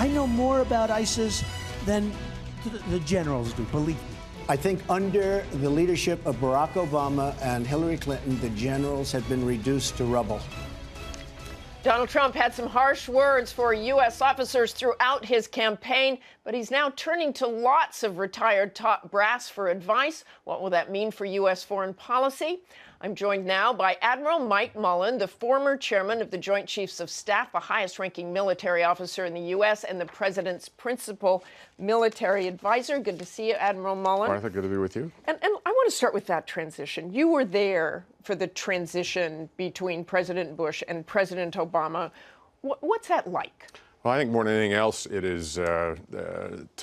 I know more about ISIS than the generals do, believe me. I think under the leadership of Barack Obama and Hillary Clinton, the generals have been reduced to rubble. Donald Trump had some harsh words for U.S. officers throughout his campaign, but he's now turning to lots of retired top brass for advice. What will that mean for U.S. foreign policy? I'm joined now by Admiral Mike Mullen, the former chairman of the Joint Chiefs of Staff, the highest-ranking military officer in the U.S. and the president's principal military advisor. Good to see you, Admiral Mullen. Martha, good to be with you. And I want to start with that transition. You were there for the transition between President Bush and President Obama. What's that like? Well, I think more than anything else, it is to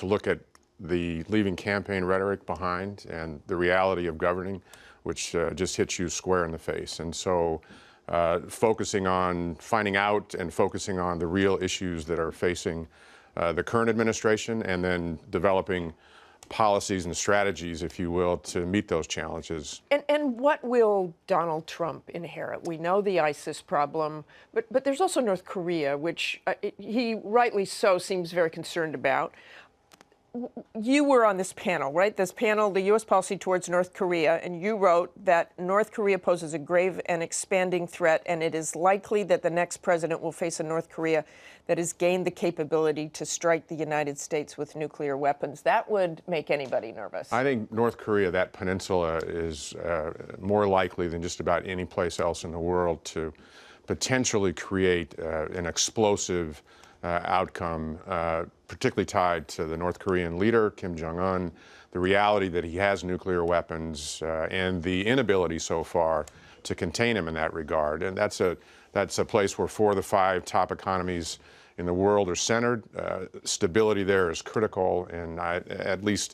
look at the leaving campaign rhetoric behind and the reality of governing, which just hits you square in the face. And so focusing on finding out and focusing on the real issues that are facing the current administration, and then developing policies and strategies, if you will, to meet those challenges. And what will Donald Trump inherit? We know the ISIS problem, but there's also North Korea, which he rightly so seems very concerned about. You were on this panel, right? This panel, the U.S. policy towards North Korea, and you wrote that North Korea poses a grave and expanding threat, and it is likely that the next president will face a North Korea that has gained the capability to strike the United States with nuclear weapons. That would make anybody nervous. I think North Korea, that peninsula, is more likely than just about any place else in the world to potentially create an explosive outcome, particularly tied to the North Korean leader, Kim Jong-un, the reality that he has nuclear weapons, and the inability so far to contain him in that regard. And that's a place where 4 of the 5 top economies in the world are centered. Stability there is critical, and at least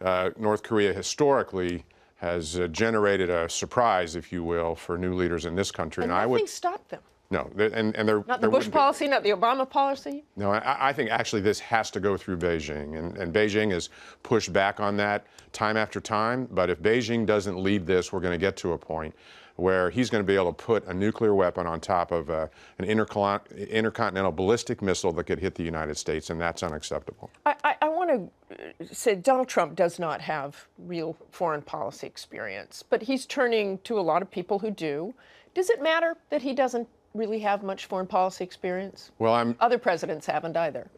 North Korea historically has generated a surprise, if you will, for new leaders in this country. And nothing stopped them. No, and they're not the Bush policy, not the Obama policy? No, I think actually this has to go through Beijing, and Beijing has pushed back on that time after time. But if Beijing doesn't lead this, we're going to get to a point where he's going to be able to put a nuclear weapon on top of an intercontinental ballistic missile that could hit the United States, and that's unacceptable. I want to say Donald Trump does not have real foreign policy experience, but he's turning to a lot of people who do. Does it matter that he doesn't really have much foreign policy experience? Well, other presidents haven't either.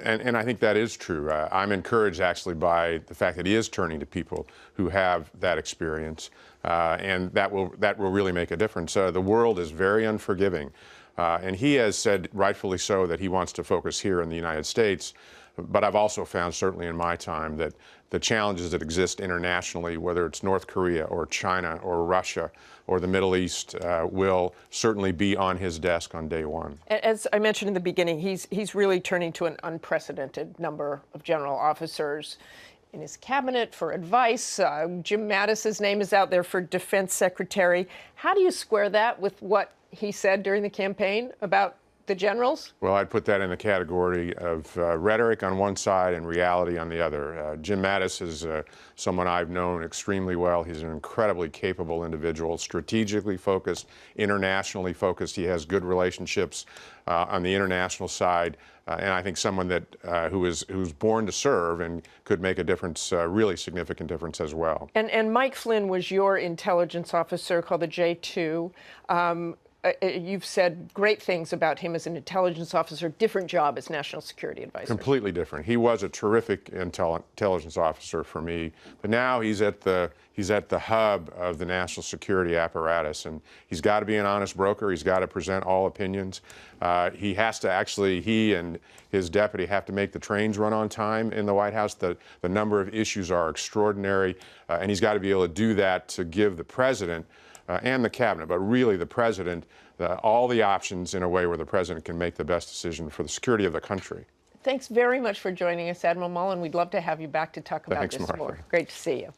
And I think that is true. I'm encouraged actually by the fact that he is turning to people who have that experience, and that will really make a difference. The world is very unforgiving, and he has said, rightfully so, that he wants to focus here in the United States. But I've also found, certainly in my time, that the challenges that exist internationally, whether it's North Korea or China or Russia or the Middle East, will certainly be on his desk on day one. As I mentioned in the beginning, he's really turning to an unprecedented number of general officers in his cabinet for advice. Jim Mattis's name is out there for defense secretary. How do you square that with what he said during the campaign about the generals? Well, I'd put that in the category of rhetoric on one side and reality on the other. Jim Mattis is someone I've known extremely well. He's an incredibly capable individual, strategically focused, internationally focused. He has good relationships on the international side, and I think someone that who's born to serve and could make a difference, really significant difference as well. And Mike Flynn was your intelligence officer, called the J2. You've said great things about him as an intelligence officer, different job as national security advisor. Completely different. He was a terrific intelligence officer for me, but now he's at the hub of the national security apparatus, and he's got to be an honest broker. He's got to present all opinions. He and his deputy have to make the trains run on time in the White House. The number of issues are extraordinary, and he's got to be able to do that to give the president and the cabinet, but really the president, all the options in a way where the president can make the best decision for the security of the country. Thanks very much for joining us, Admiral Mullen. We'd love to have you back to talk about this more. Great to see you.